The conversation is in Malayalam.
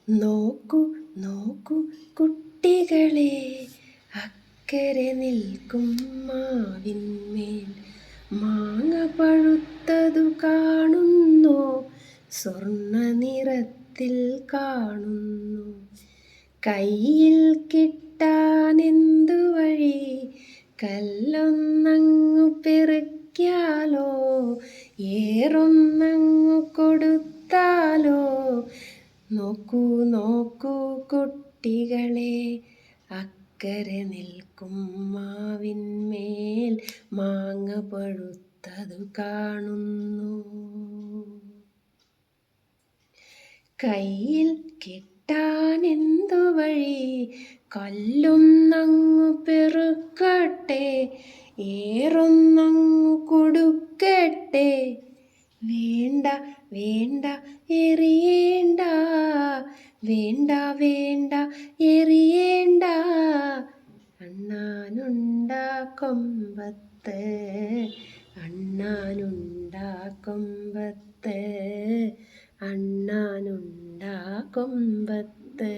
നോക്കൂ നോക്കൂ കുട്ടികളെ, അക്കരെ നിൽക്കും മാവിന്മേൽ മാങ്ങ പഴുത്തതു കാണുന്നു, സ്വർണ്ണ നിറത്തിൽ കാണുന്നു. കയ്യിൽ കിട്ടാനെന്തു വഴി, കല്ലൊന്നങ്ങു പെറുക്കിയാലോ, ഏറൊന്നങ്ങു കൊടുത്താലോ. നോക്കൂ നോക്കൂ കുട്ടികളെ, അക്കരെ നിൽക്കും മാവിന്മേൽ മാങ്ങ പഴുത്തതു കാണുന്നു. കയ്യിൽ കിട്ടാനെന്തു വഴി, കല്ലൊന്നങ്ങു പെറുക്കട്ടെ, ഏറൊന്നങ്ങു കൊടുക്കട്ടെ. വേണ്ട വേണ്ട എറിയേണ്ട, വേണ്ട വേണ്ട എറിയേണ്ട. അണ്ണാനുണ്ടാ കൊമ്പത്ത്, അണ്ണാനുണ്ടാ കൊമ്പത്ത്, അണ്ണാനുണ്ടാ കൊമ്പത്ത്.